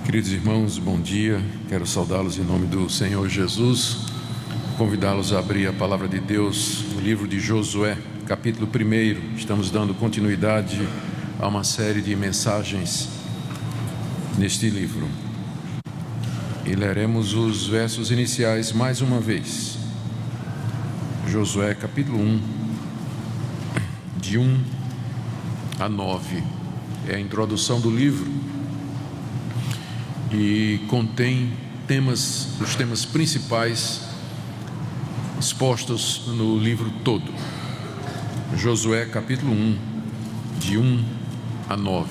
Queridos irmãos, bom dia. Quero saudá-los em nome do Senhor Jesus, convidá-los a abrir a palavra de Deus no livro de Josué, capítulo 1. Estamos dando continuidade a uma série de mensagens neste livro. E leremos os versos iniciais mais uma vez. Josué, capítulo 1, de 1 a 9. É a introdução do livro e contém os temas principais expostos no livro todo. Josué, capítulo 1, de 1 a 9.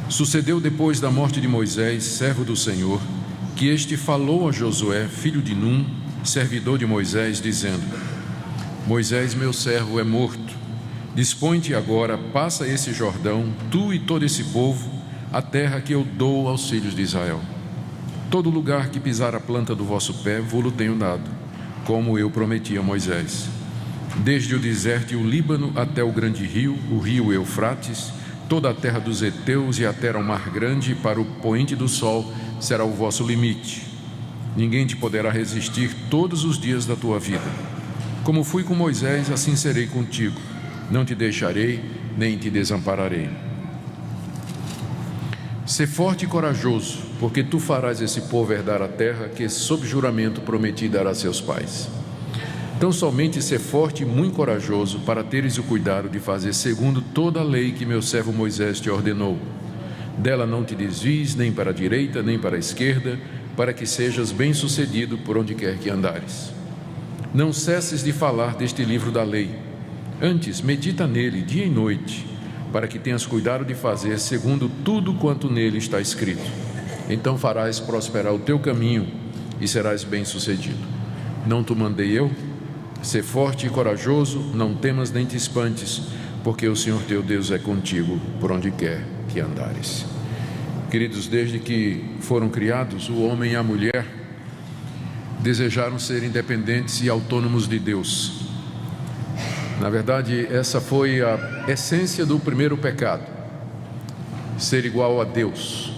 Sucedeu depois da morte de Moisés, servo do Senhor, que este falou a Josué, filho de Num, servidor de Moisés, dizendo: Moisés, meu servo, é morto. Dispõe-te agora, passa esse Jordão, tu e todo esse povo, a terra que eu dou aos filhos de Israel. Todo lugar que pisar a planta do vosso pé, vou-lo tenho dado, como eu prometi a Moisés. Desde o deserto e o Líbano até o grande rio, o rio Eufrates, toda a terra dos heteus e até ao mar grande, para o poente do sol, será o vosso limite. Ninguém te poderá resistir todos os dias da tua vida. Como fui com Moisés, assim serei contigo. Não te deixarei, nem te desampararei. Sê forte e corajoso, porque tu farás esse povo herdar a terra que, sob juramento, prometi dar a seus pais. Então somente sê forte e muito corajoso, para teres o cuidado de fazer segundo toda a lei que meu servo Moisés te ordenou. Dela não te desvies, nem para a direita, nem para a esquerda, para que sejas bem-sucedido por onde quer que andares. Não cesses de falar deste livro da lei. Antes, medita nele dia e noite, para que tenhas cuidado de fazer segundo tudo quanto nele está escrito. Então farás prosperar o teu caminho e serás bem-sucedido. Não te mandei eu? Sê forte e corajoso, não temas nem te espantes, porque o Senhor teu Deus é contigo por onde quer que andares. Queridos, desde que foram criados, o homem e a mulher desejaram ser independentes e autônomos de Deus. Na verdade, essa foi a essência do primeiro pecado, ser igual a Deus.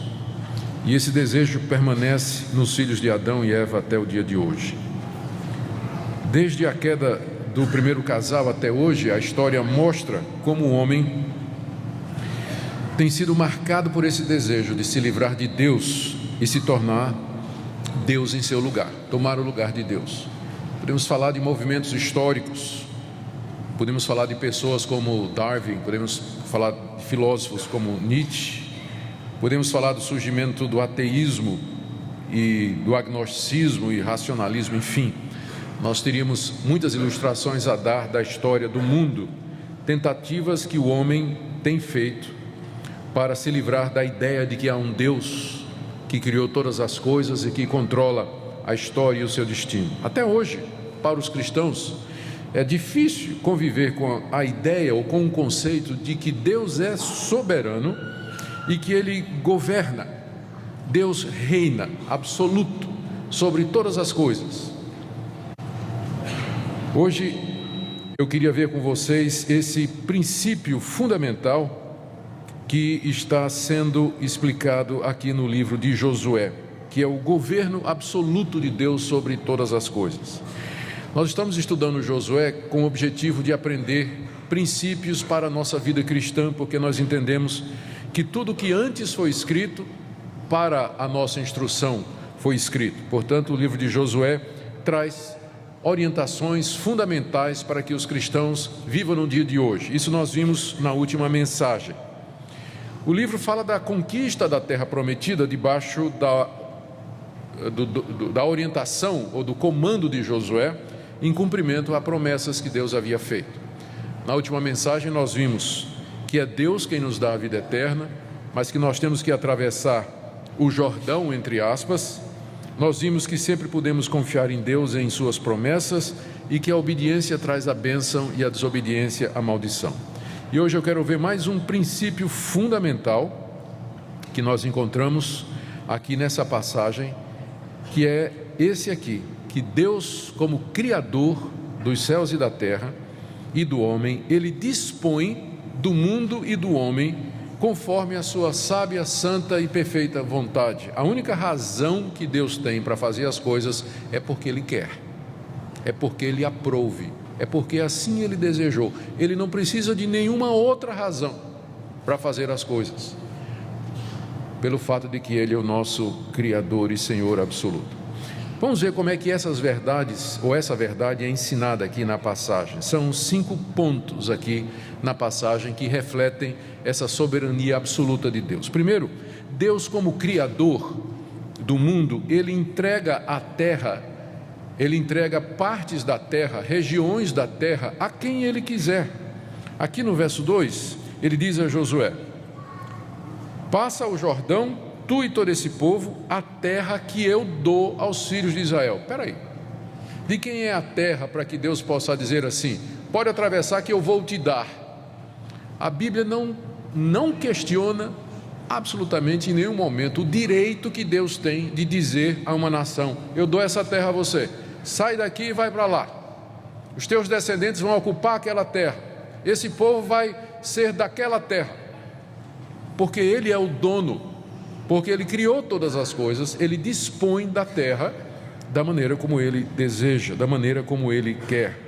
E esse desejo permanece nos filhos de Adão e Eva até o dia de hoje. Desde a queda do primeiro casal até hoje, a história mostra como o homem tem sido marcado por esse desejo de se livrar de Deus e se tornar Deus em seu lugar, tomar o lugar de Deus. Podemos falar de movimentos históricos, podemos falar de pessoas como Darwin, podemos falar de filósofos como Nietzsche, podemos falar do surgimento do ateísmo e do agnosticismo e racionalismo, enfim. Nós teríamos muitas ilustrações a dar da história do mundo, tentativas que o homem tem feito para se livrar da ideia de que há um Deus que criou todas as coisas e que controla a história e o seu destino. Até hoje, para os cristãos, é difícil conviver com a ideia ou com o conceito de que Deus é soberano e que Ele governa. Deus reina absoluto sobre todas as coisas. Hoje eu queria ver com vocês esse princípio fundamental que está sendo explicado aqui no livro de Josué, que é o governo absoluto de Deus sobre todas as coisas. Nós estamos estudando Josué com o objetivo de aprender princípios para a nossa vida cristã, porque nós entendemos que tudo que antes foi escrito para a nossa instrução foi escrito. Portanto, o livro de Josué traz orientações fundamentais para que os cristãos vivam no dia de hoje. Isso nós vimos na última mensagem. O livro fala da conquista da terra prometida debaixo da orientação ou do comando de Josué, em cumprimento a promessas que Deus havia feito. Na última mensagem nós vimos que é Deus quem nos dá a vida eterna, mas que nós temos que atravessar o Jordão, entre aspas. Nós vimos que sempre podemos confiar em Deus e em suas promessas e que a obediência traz a bênção e a desobediência a maldição. E hoje eu quero ver mais um princípio fundamental que nós encontramos aqui nessa passagem, que é esse aqui, que Deus, como Criador dos céus e da terra e do homem, Ele dispõe do mundo e do homem conforme a sua sábia, santa e perfeita vontade. A única razão que Deus tem para fazer as coisas é porque Ele quer, é porque Ele aprouve, é porque assim Ele desejou. Ele não precisa de nenhuma outra razão para fazer as coisas, pelo fato de que Ele é o nosso Criador e Senhor absoluto. Vamos ver como é que essas verdades, ou essa verdade é ensinada aqui na passagem. São 5 pontos aqui na passagem que refletem essa soberania absoluta de Deus. Primeiro, Deus como Criador do mundo, Ele entrega a terra, Ele entrega partes da terra, regiões da terra, a quem Ele quiser. Aqui no verso 2, Ele diz a Josué: passa o Jordão, tu e todo esse povo, a terra que eu dou aos filhos de Israel. Espera aí, de quem é a terra para que Deus possa dizer assim, pode atravessar que eu vou te dar? A Bíblia não questiona absolutamente em nenhum momento o direito que Deus tem de dizer a uma nação: eu dou essa terra a você, sai daqui e vai para lá, os teus descendentes vão ocupar aquela terra, esse povo vai ser daquela terra, porque Ele é o dono, porque Ele criou todas as coisas, Ele dispõe da terra da maneira como Ele deseja, da maneira como Ele quer.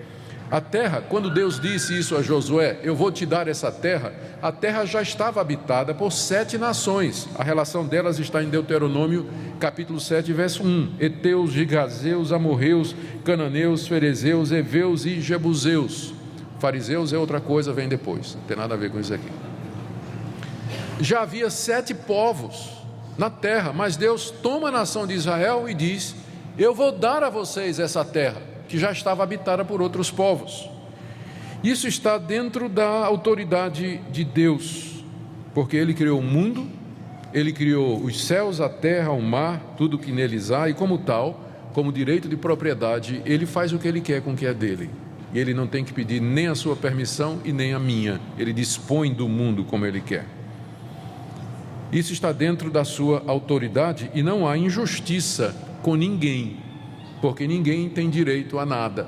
A terra, quando Deus disse isso a Josué, eu vou te dar essa terra, a terra já estava habitada por 7 nações, a relação delas está em Deuteronômio capítulo 7, verso 1, Heteus, Gigazeus, Amorreus, Cananeus, Ferezeus, Heveus e Jebuseus. Fariseus é outra coisa, vem depois, não tem nada a ver com isso aqui. Já havia 7 povos na terra, mas Deus toma a nação de Israel e diz: eu vou dar a vocês essa terra, que já estava habitada por outros povos. Isso está dentro da autoridade de Deus, porque Ele criou o mundo, Ele criou os céus, a terra, o mar, tudo que neles há, e como tal, como direito de propriedade, Ele faz o que Ele quer com o que é dele, e Ele não tem que pedir nem a sua permissão e nem a minha, Ele dispõe do mundo como Ele quer. Isso está dentro da sua autoridade e não há injustiça com ninguém, porque ninguém tem direito a nada.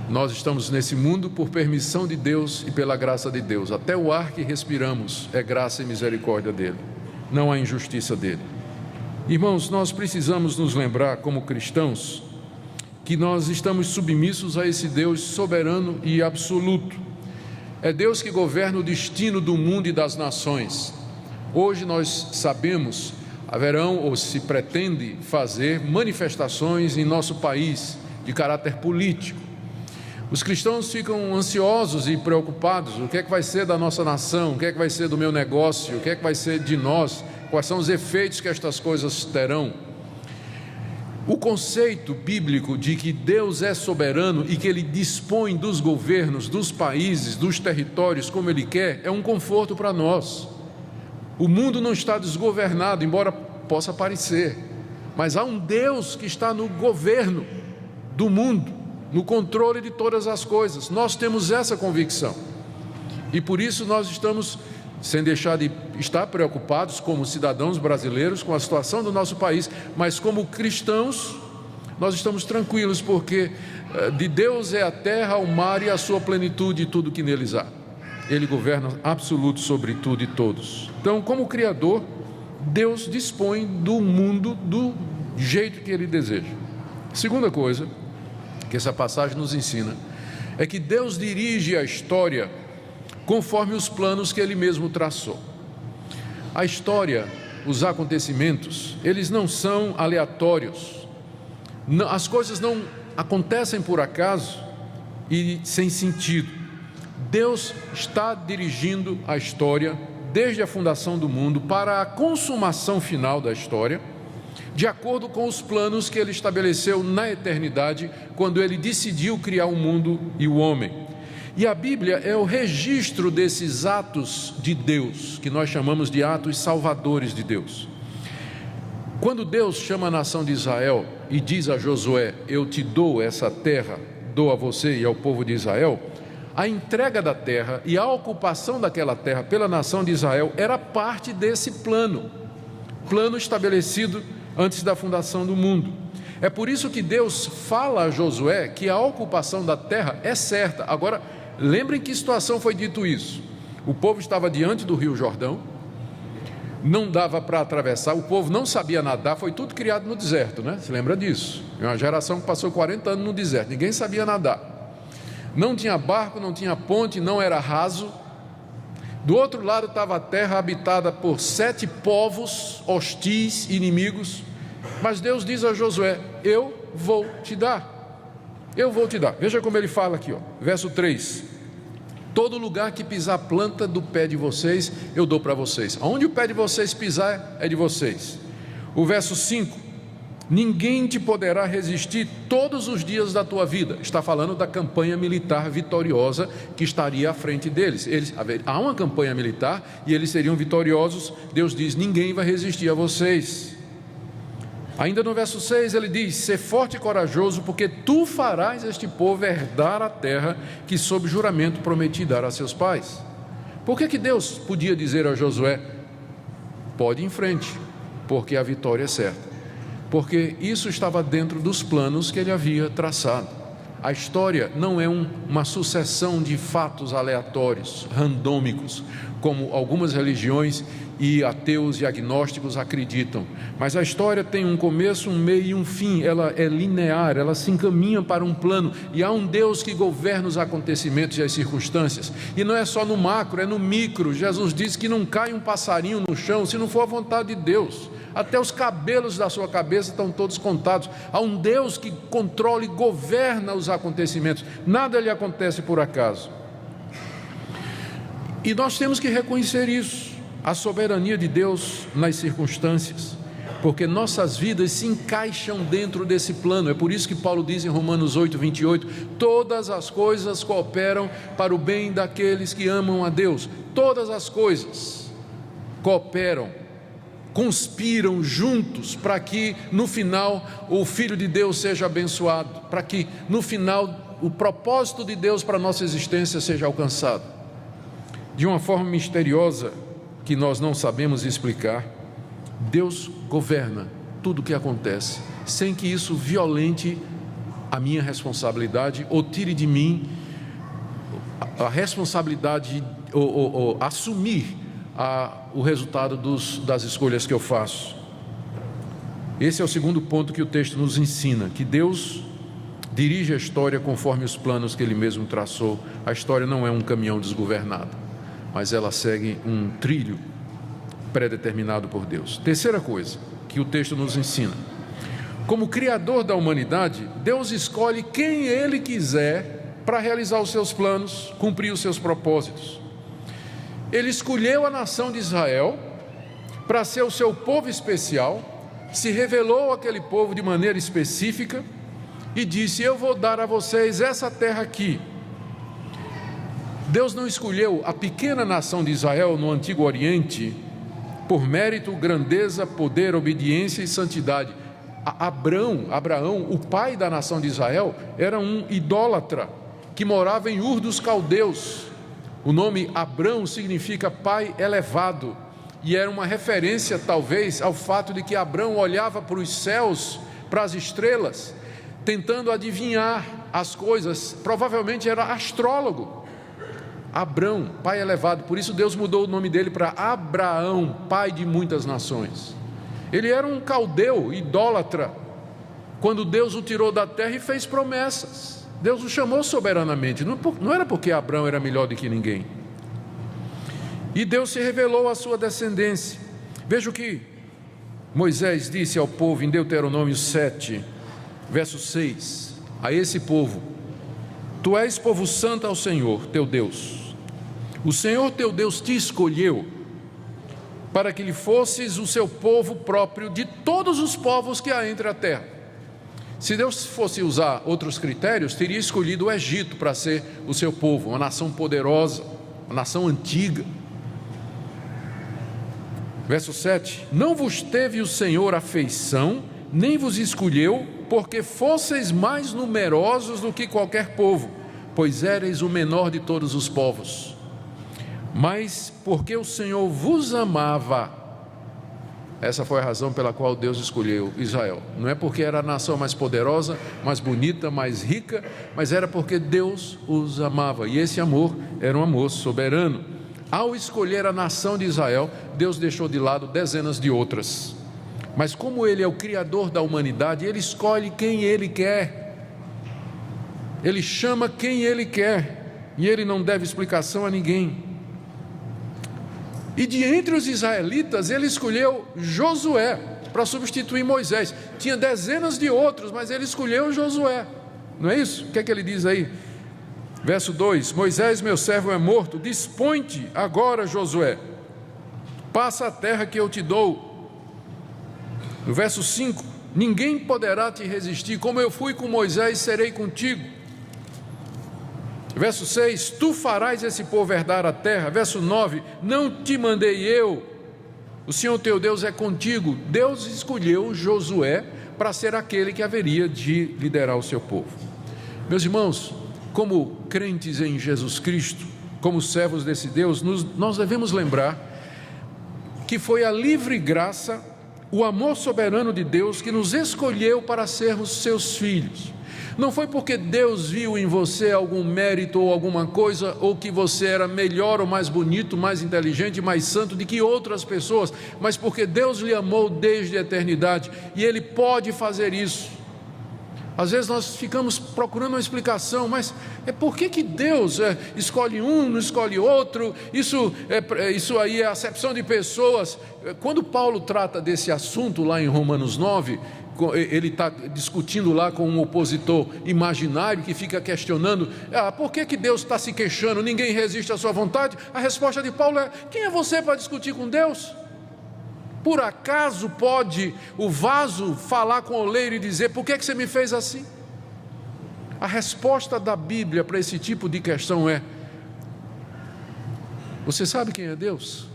Nós estamos nesse mundo por permissão de Deus e pela graça de Deus. Até o ar que respiramos é graça e misericórdia dele, não há injustiça dele. Irmãos, nós precisamos nos lembrar como cristãos que nós estamos submissos a esse Deus soberano e absoluto. É Deus que governa o destino do mundo e das nações. Hoje nós sabemos, haverão ou se pretende fazer manifestações em nosso país de caráter político. Os cristãos ficam ansiosos e preocupados: o que é que vai ser da nossa nação, o que é que vai ser do meu negócio, o que é que vai ser de nós, quais são os efeitos que estas coisas terão. O conceito bíblico de que Deus é soberano e que Ele dispõe dos governos, dos países, dos territórios como Ele quer, é um conforto para nós. O mundo não está desgovernado, embora possa parecer, mas há um Deus que está no governo do mundo, no controle de todas as coisas. Nós temos essa convicção e por isso nós estamos, sem deixar de estar preocupados como cidadãos brasileiros com a situação do nosso país, mas como cristãos nós estamos tranquilos, porque de Deus é a terra, o mar e a sua plenitude e tudo que neles há. Ele governa absoluto sobre tudo e todos. Então, como Criador, Deus dispõe do mundo do jeito que Ele deseja. Segunda coisa que essa passagem nos ensina é que Deus dirige a história conforme os planos que Ele mesmo traçou. A história, os acontecimentos, eles não são aleatórios. As coisas não acontecem por acaso e sem sentido. Deus está dirigindo a história desde a fundação do mundo para a consumação final da história, de acordo com os planos que Ele estabeleceu na eternidade, quando Ele decidiu criar o mundo e o homem. E a Bíblia é o registro desses atos de Deus, que nós chamamos de atos salvadores de Deus. Quando Deus chama a nação de Israel e diz a Josué: eu te dou essa terra, dou a você e ao povo de Israel, a entrega da terra e a ocupação daquela terra pela nação de Israel era parte desse plano estabelecido antes da fundação do mundo. É por isso que Deus fala a Josué que a ocupação da terra é certa. Agora, lembrem que situação foi dito isso. O povo estava diante do rio Jordão, não dava para atravessar, o povo não sabia nadar, foi tudo criado no deserto, né? Se lembra disso? É uma geração que passou 40 anos no deserto, ninguém sabia nadar. Não tinha barco, não tinha ponte, não era raso. Do outro lado estava a terra habitada por 7 povos hostis, inimigos. Mas Deus diz a Josué: eu vou te dar. Eu vou te dar. Veja como ele fala aqui, ó, verso 3: todo lugar que pisar a planta do pé de vocês, eu dou para vocês. Aonde o pé de vocês pisar, é de vocês. O verso 5: ninguém te poderá resistir todos os dias da tua vida. Está falando da campanha militar vitoriosa que estaria à frente deles. Há uma campanha militar e eles seriam vitoriosos. Deus diz: ninguém vai resistir a vocês. Ainda no verso 6 ele diz: ser forte e corajoso, porque tu farás este povo herdar a terra que sob juramento prometi dar a seus pais. Por que Deus podia dizer a Josué: pode ir em frente, porque a vitória é certa? Porque isso estava dentro dos planos que ele havia traçado. A história não é uma sucessão de fatos aleatórios, randômicos, como algumas religiões e ateus e agnósticos acreditam. Mas a história tem um começo, um meio e um fim. Ela é linear, ela se encaminha para um plano. E há um Deus que governa os acontecimentos e as circunstâncias. E não é só no macro, é no micro. Jesus diz que não cai um passarinho no chão se não for a vontade de Deus. Até os cabelos da sua cabeça estão todos contados. Há um Deus que controla e governa os acontecimentos. Nada lhe acontece por acaso. E nós temos que reconhecer isso, a soberania de Deus nas circunstâncias, porque nossas vidas se encaixam dentro desse plano. É por isso que Paulo diz em Romanos 8, 28, todas as coisas cooperam para o bem daqueles que amam a Deus. Todas as coisas cooperam, conspiram juntos para que no final o Filho de Deus seja abençoado, para que no final o propósito de Deus para a nossa existência seja alcançado. De uma forma misteriosa que nós não sabemos explicar, Deus governa tudo o que acontece, sem que isso violente a minha responsabilidade ou tire de mim a responsabilidade ou assumir o resultado das escolhas que eu faço. Esse é o segundo ponto que o texto nos ensina, que Deus dirige a história conforme os planos que Ele mesmo traçou. A história não é um caminhão desgovernado, mas ela segue um trilho pré-determinado por Deus. Terceira coisa que o texto nos ensina: como Criador da humanidade, Deus escolhe quem Ele quiser para realizar os seus planos, cumprir os seus propósitos. Ele escolheu a nação de Israel para ser o seu povo especial, se revelou àquele povo de maneira específica e disse: eu vou dar a vocês essa terra aqui. Deus não escolheu a pequena nação de Israel no Antigo Oriente por mérito, grandeza, poder, obediência e santidade. Abraão, o pai da nação de Israel, era um idólatra que morava em Ur dos Caldeus. O nome Abrão significa pai elevado, e era uma referência talvez ao fato de que Abrão olhava para os céus, para as estrelas, tentando adivinhar as coisas. Provavelmente era astrólogo. Abrão, pai elevado, por isso Deus mudou o nome dele para Abraão, pai de muitas nações. Ele era um caldeu, idólatra, quando Deus o tirou da terra e fez promessas. Deus o chamou soberanamente, não era porque Abrão era melhor do que ninguém. E Deus se revelou à sua descendência. Veja o que Moisés disse ao povo em Deuteronômio 7, verso 6, a esse povo: tu és povo santo ao Senhor teu Deus. O Senhor teu Deus te escolheu para que lhe fosses o seu povo próprio de todos os povos que há entre a terra. Se Deus fosse usar outros critérios, teria escolhido o Egito para ser o seu povo, uma nação poderosa, uma nação antiga. Verso 7: não vos teve o Senhor afeição, nem vos escolheu, porque fosseis mais numerosos do que qualquer povo, pois éreis o menor de todos os povos. Mas porque o Senhor vos amava, essa foi a razão pela qual Deus escolheu Israel. Não é porque era a nação mais poderosa, mais bonita, mais rica, mas era porque Deus os amava, e esse amor era um amor soberano. Ao escolher a nação de Israel, Deus deixou de lado dezenas de outras. Mas como Ele é o Criador da humanidade, Ele escolhe quem Ele quer. Ele chama quem Ele quer. E Ele não deve explicação a ninguém. E de entre os israelitas, Ele escolheu Josué para substituir Moisés. Tinha dezenas de outros, mas Ele escolheu Josué. Não é isso? O que é que Ele diz aí? Verso 2: Moisés, meu servo, é morto. Dispõe-te agora, Josué. Passa a terra que eu te dou. No verso 5: ninguém poderá te resistir. Como eu fui com Moisés, serei contigo. Verso 6: tu farás esse povo herdar a terra. Verso 9: não te mandei eu, o Senhor teu Deus é contigo. Deus escolheu Josué para ser aquele que haveria de liderar o seu povo. Meus irmãos, como crentes em Jesus Cristo, como servos desse Deus, nós devemos lembrar que foi a livre graça, o amor soberano de Deus que nos escolheu para sermos seus filhos. Não foi porque Deus viu em você algum mérito ou alguma coisa, ou que você era melhor ou mais bonito, mais inteligente, mais santo do que outras pessoas, mas porque Deus lhe amou desde a eternidade, e Ele pode fazer isso. Às vezes nós ficamos procurando uma explicação, mas por que Deus escolhe um, não escolhe outro? Isso aí é acepção de pessoas. Quando Paulo trata desse assunto lá em Romanos 9, ele está discutindo lá com um opositor imaginário que fica questionando, por que Deus está se queixando, ninguém resiste à sua vontade? A resposta de Paulo é: quem é você para discutir com Deus? Por acaso pode o vaso falar com o oleiro e dizer: por que você me fez assim? A resposta da Bíblia para esse tipo de questão é: você sabe quem é Deus?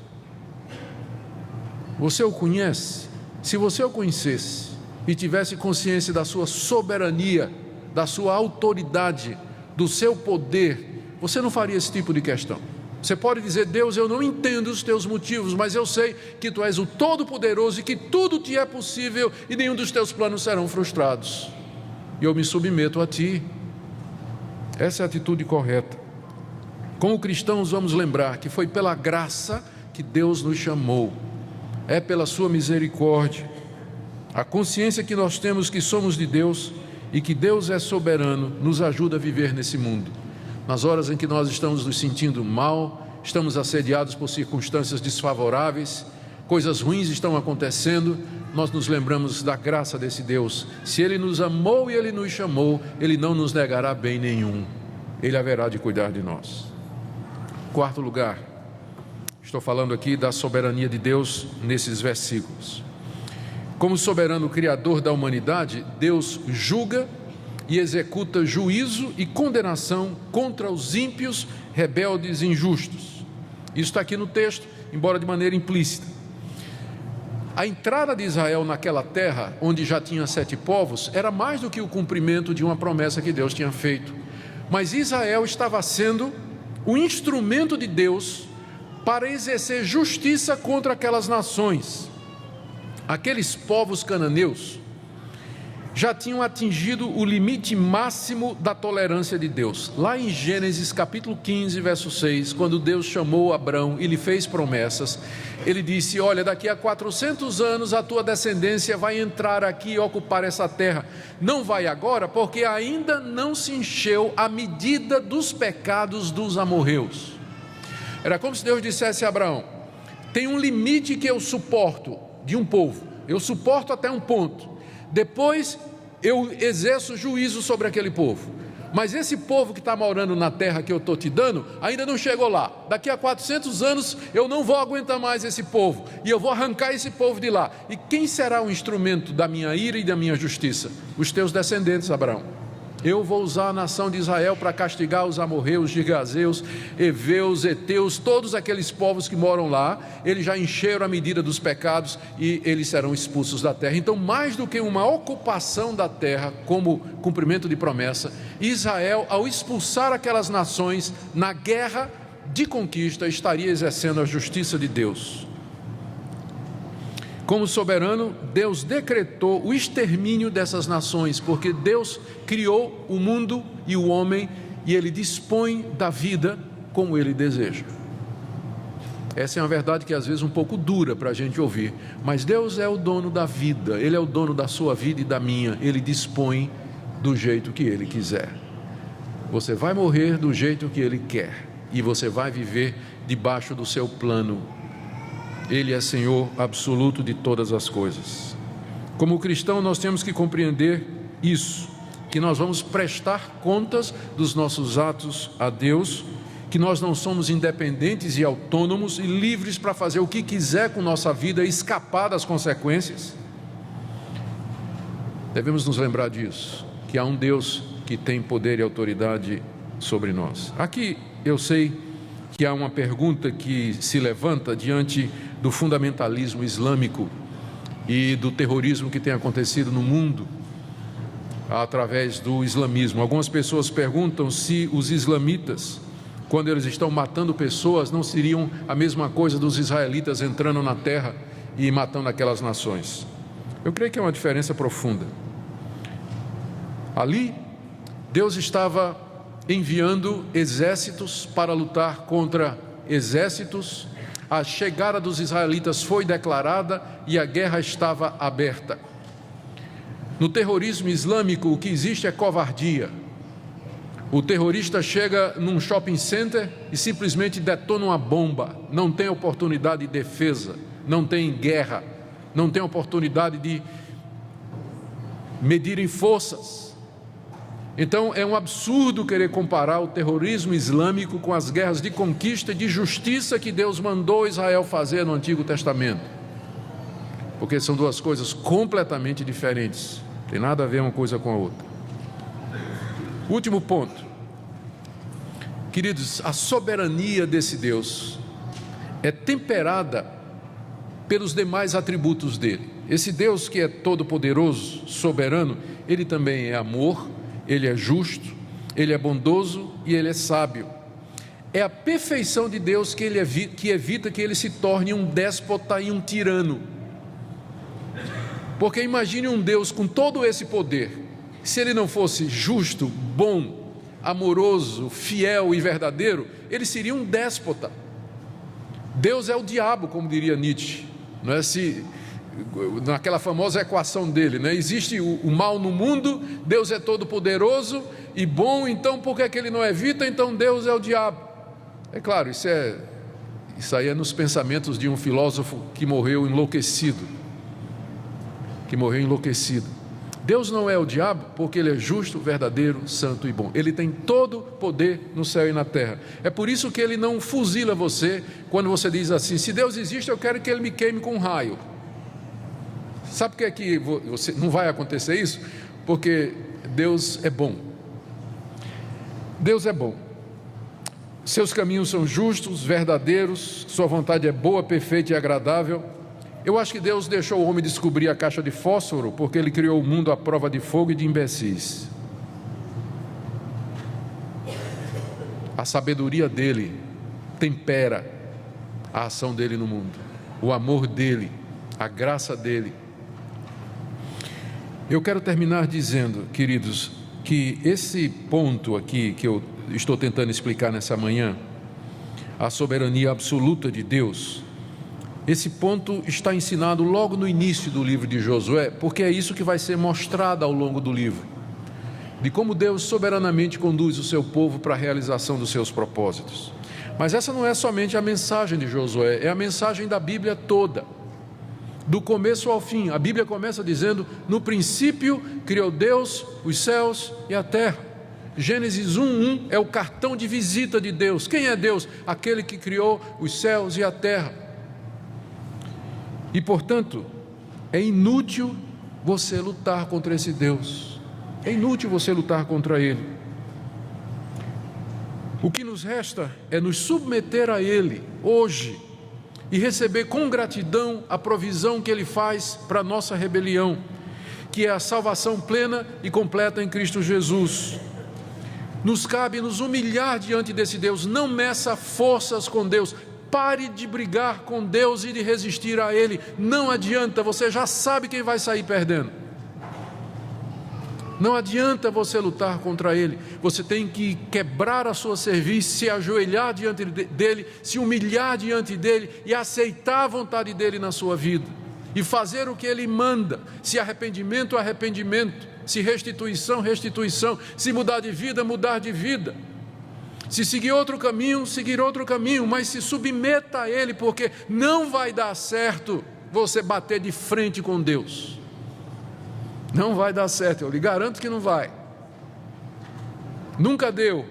Você o conhece? Se você o conhecesse e tivesse consciência da sua soberania, da sua autoridade, do seu poder, você não faria esse tipo de questão. Você pode dizer: Deus, eu não entendo os teus motivos, mas eu sei que tu és o Todo-Poderoso e que tudo te é possível e nenhum dos teus planos serão frustrados. E eu me submeto a ti. Essa é a atitude correta. Como cristãos, vamos lembrar que foi pela graça que Deus nos chamou. É pela sua misericórdia. A consciência que nós temos que somos de Deus e que Deus é soberano nos ajuda a viver nesse mundo. Nas horas em que nós estamos nos sentindo mal, estamos assediados por circunstâncias desfavoráveis, coisas ruins estão acontecendo, nós nos lembramos da graça desse Deus. Se Ele nos amou e Ele nos chamou, Ele não nos negará bem nenhum. Ele haverá de cuidar de nós. Quarto lugar, estou falando aqui da soberania de Deus nesses versículos. Como soberano criador da humanidade, Deus julga e executa juízo e condenação contra os ímpios, rebeldes e injustos. Isso está aqui no texto, embora de maneira implícita. A entrada de Israel naquela terra, onde já tinha 7 povos, era mais do que o cumprimento de uma promessa que Deus tinha feito. Mas Israel estava sendo o instrumento de Deus para exercer justiça contra aquelas nações. Aqueles povos cananeus já tinham atingido o limite máximo da tolerância de Deus. Lá em Gênesis capítulo 15, verso 6, quando Deus chamou Abrão e lhe fez promessas, Ele disse: olha, daqui a 400 anos a tua descendência vai entrar aqui e ocupar essa terra. Não vai agora, porque ainda não se encheu a medida dos pecados dos amorreus. Era como se Deus dissesse a Abraão: tem um limite que eu suporto de um povo, eu suporto até um ponto. Depois eu exerço juízo sobre aquele povo, mas esse povo que está morando na terra que eu estou te dando, ainda não chegou lá. Daqui a 400 anos eu não vou aguentar mais esse povo, e eu vou arrancar esse povo de lá. E quem será o instrumento da minha ira e da minha justiça? Os teus descendentes, Abraão. Eu vou usar a nação de Israel para castigar os amorreus, gigazeus, heveus, heteus, todos aqueles povos que moram lá. Eles já encheram a medida dos pecados e eles serão expulsos da terra. Então, mais do que uma ocupação da terra como cumprimento de promessa, Israel, ao expulsar aquelas nações na guerra de conquista, estaria exercendo a justiça de Deus. Como soberano, Deus decretou o extermínio dessas nações, porque Deus criou o mundo e o homem, e Ele dispõe da vida como Ele deseja. Essa é uma verdade que às vezes é um pouco dura para a gente ouvir, mas Deus é o dono da vida, Ele é o dono da sua vida e da minha, Ele dispõe do jeito que Ele quiser. Você vai morrer do jeito que Ele quer e você vai viver debaixo do seu plano. Ele é Senhor absoluto de todas as coisas. Como cristão, nós temos que compreender isso, que nós vamos prestar contas dos nossos atos a Deus, que nós não somos independentes e autônomos e livres para fazer o que quiser com nossa vida e escapar das consequências. Devemos nos lembrar disso, que há um Deus que tem poder e autoridade sobre nós. Aqui eu sei que há uma pergunta que se levanta diante do fundamentalismo islâmico e do terrorismo que tem acontecido no mundo através do islamismo. Algumas pessoas perguntam se os islamitas, quando eles estão matando pessoas, não seriam a mesma coisa dos israelitas entrando na terra e matando aquelas nações. Eu creio que é uma diferença profunda. Ali, Deus estava enviando exércitos para lutar contra exércitos. A chegada dos israelitas foi declarada e a guerra estava aberta. No terrorismo islâmico, o que existe é covardia. O terrorista chega num shopping center e simplesmente detona uma bomba. Não tem oportunidade de defesa, não tem guerra, não tem oportunidade de medirem forças. Então é um absurdo querer comparar o terrorismo islâmico com as guerras de conquista e de justiça que Deus mandou Israel fazer no Antigo Testamento, porque são duas coisas completamente diferentes, tem nada a ver uma coisa com a outra. Último ponto, queridos, a soberania desse Deus é temperada pelos demais atributos dele. Esse Deus que é todo-poderoso, soberano, ele também é amor, ele é justo, ele é bondoso e ele é sábio. É a perfeição de Deus que evita que ele se torne um déspota e um tirano. Porque imagine um Deus com todo esse poder, se ele não fosse justo, bom, amoroso, fiel e verdadeiro, ele seria um déspota. Deus é o diabo, como diria Nietzsche, não é? Naquela famosa equação dele, né? Existe o mal no mundo, Deus é todo poderoso e bom, então por que ele não evita? Então Deus é o diabo. É claro, isso aí é nos pensamentos de um filósofo que morreu enlouquecido. Deus não é o diabo porque ele é justo, verdadeiro, santo e bom. Ele tem todo o poder no céu e na terra. É por isso que ele não fuzila você quando você diz assim: se Deus existe, eu quero que ele me queime com um raio. Sabe por que você não vai acontecer isso? Porque Deus é bom. Deus é bom. Seus caminhos são justos, verdadeiros, sua vontade é boa, perfeita e agradável. Eu acho que Deus deixou o homem descobrir a caixa de fósforo porque ele criou o mundo à prova de fogo e de imbecis. A sabedoria dele tempera a ação dele no mundo, o amor dele, a graça dele. Eu quero terminar dizendo, queridos, que esse ponto aqui que eu estou tentando explicar nessa manhã, a soberania absoluta de Deus, esse ponto está ensinado logo no início do livro de Josué, porque é isso que vai ser mostrado ao longo do livro, de como Deus soberanamente conduz o seu povo para a realização dos seus propósitos. Mas essa não é somente a mensagem de Josué, é a mensagem da Bíblia toda, do começo ao fim. A Bíblia começa dizendo: no princípio criou Deus os céus e a terra. Gênesis 1:1 é o cartão de visita de Deus. Quem é Deus? Aquele que criou os céus e a terra. E portanto, é inútil você lutar contra esse Deus, é inútil você lutar contra Ele. O que nos resta é nos submeter a Ele hoje e receber com gratidão a provisão que Ele faz para a nossa rebelião, que é a salvação plena e completa em Cristo Jesus. Nos cabe nos humilhar diante desse Deus. Não meça forças com Deus. Pare de brigar com Deus e de resistir a Ele. Não adianta, você já sabe quem vai sair perdendo. Não adianta você lutar contra ele. Você tem que quebrar a sua cerviz, se ajoelhar diante dele, se humilhar diante dele e aceitar a vontade dele na sua vida. E fazer o que ele manda. Se arrependimento, arrependimento. Se restituição, restituição. Se mudar de vida, mudar de vida. Se seguir outro caminho, seguir outro caminho. Mas se submeta a ele, porque não vai dar certo você bater de frente com Deus. Não vai dar certo, eu lhe garanto que não vai. Nunca deu.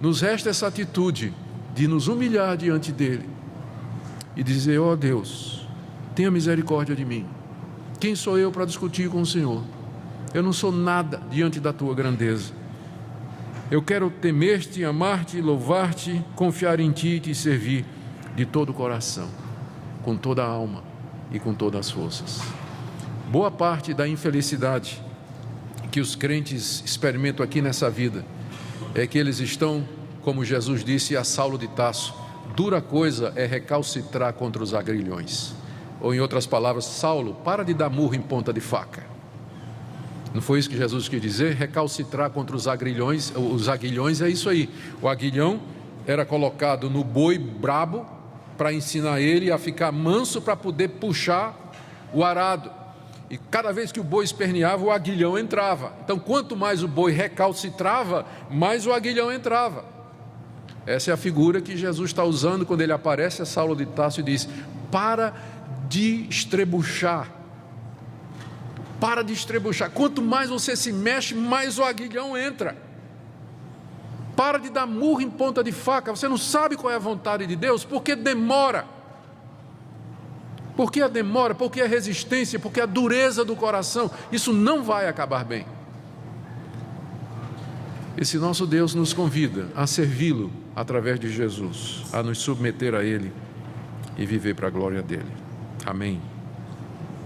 Nos resta essa atitude de nos humilhar diante dele e dizer: ó Deus, tenha misericórdia de mim. Quem sou eu para discutir com o Senhor? Eu não sou nada diante da tua grandeza. Eu quero temer-te, amar-te, louvar-te, confiar em ti e te servir de todo o coração, com toda a alma e com todas as forças. Boa parte da infelicidade que os crentes experimentam aqui nessa vida é que eles estão, como Jesus disse a Saulo de Tarso, dura coisa é recalcitrar contra os agrilhões. Ou em outras palavras, Saulo, para de dar murro em ponta de faca. Não foi isso que Jesus quis dizer? Recalcitrar contra os agrilhões. Os aguilhões é isso aí. O aguilhão era colocado no boi brabo para ensinar ele a ficar manso para poder puxar o arado. E cada vez que o boi esperneava, o aguilhão entrava. Então, quanto mais o boi recalcitrava, mais o aguilhão entrava. Essa é a figura que Jesus está usando quando ele aparece a Saulo de Tarso e diz: para de estrebuchar. Para de estrebuchar. Quanto mais você se mexe, mais o aguilhão entra. Para de dar murro em ponta de faca. Você não sabe qual é a vontade de Deus, porque demora. Por que a demora? Por que a resistência? Por que a dureza do coração? Isso não vai acabar bem. Esse nosso Deus nos convida a servi-lo através de Jesus, a nos submeter a Ele e viver para a glória dEle. Amém.